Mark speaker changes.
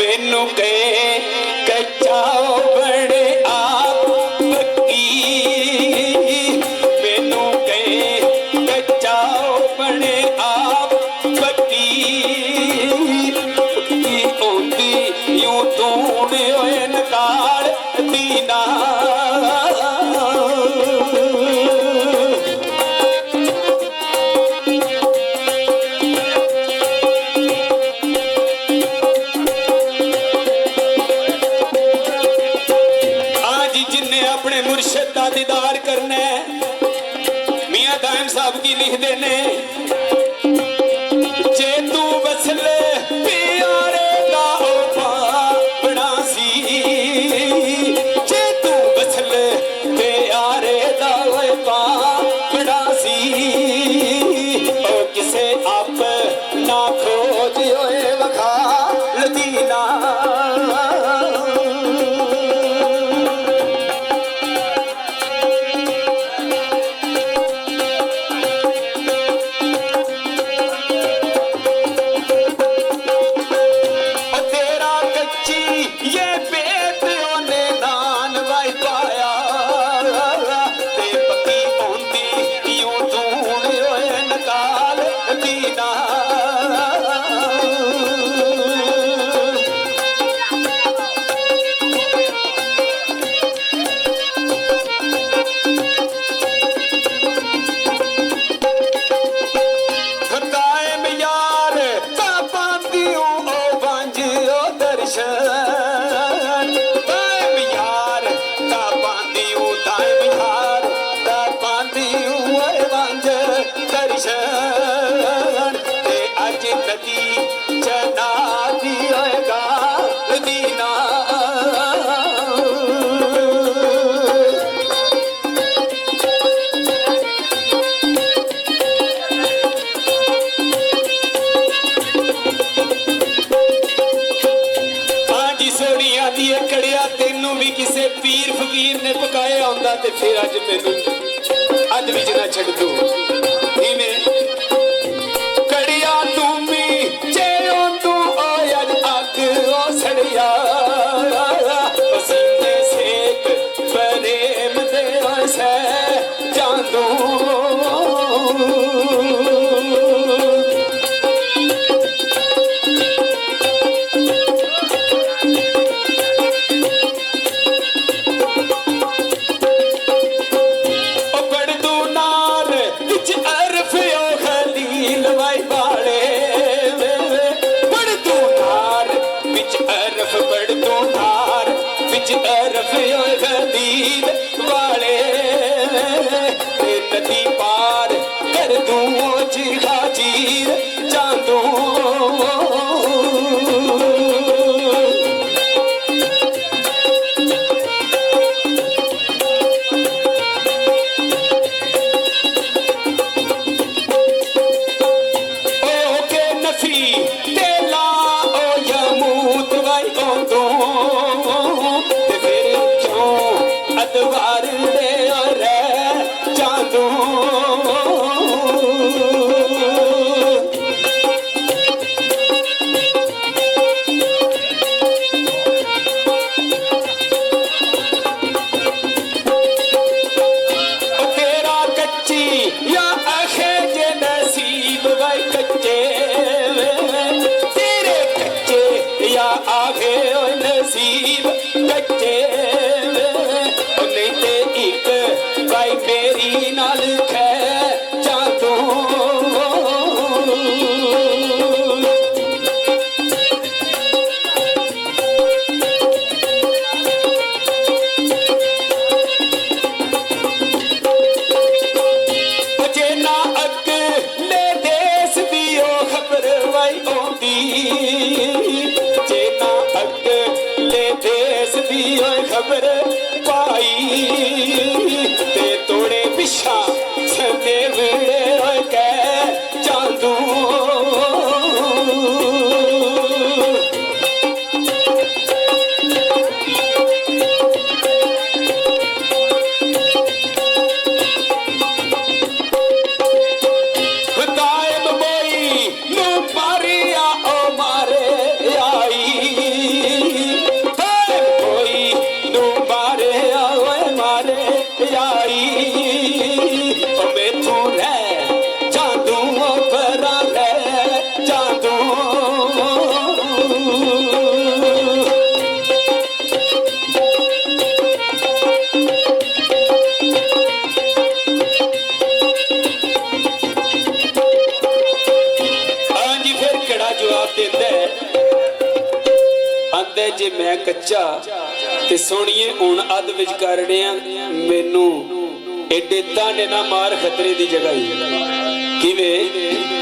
Speaker 1: मैनू कहे कच्चाओ बड़े आप पक्की, मैनू कहे कच्चाओ बड़े आप पक्की, पक्की होती यूं तूने होए नकाल दीना। मुर्शद दा दीदार करना मियां दाइम साहब की लिखते ने, जे तू वसले प्यारे दा पापड़ा सी, जे तू वसले प्यारे दा पापड़ा सी, ओ किसे आप ना खोज होए वखा लदीना। किसे पीर फकीर ने पकाया होंदा ते फिर अज मैनू अज विच ना छड्ड दो। कड़िया तूमी जे तू अज अग ओ सड़िया, सीने सेक प्रेम दे सह जांदू। नदी पार कर दूं जिगा चीर जांदू। ओ के नफी तेला ओ यमूत वाई ओ दो ते फिर क्यों अदवार दे रे जांदू। तेरा कच्ची या आखे जे नसीब वाई कच्चे, तेरे कच्चे या आखे नसीब कच्चे, नहीं ते एक भाई मेरी नाल खे जांदू। जे ना अगले देश दी ओ खबर वाई औंदी, जे ना अगले देश दी जे मैं कच्चा ते सोनिए हुण अध विच करड़िया मैनू एडे ताने ना मार खतरे दी जगह ही किवें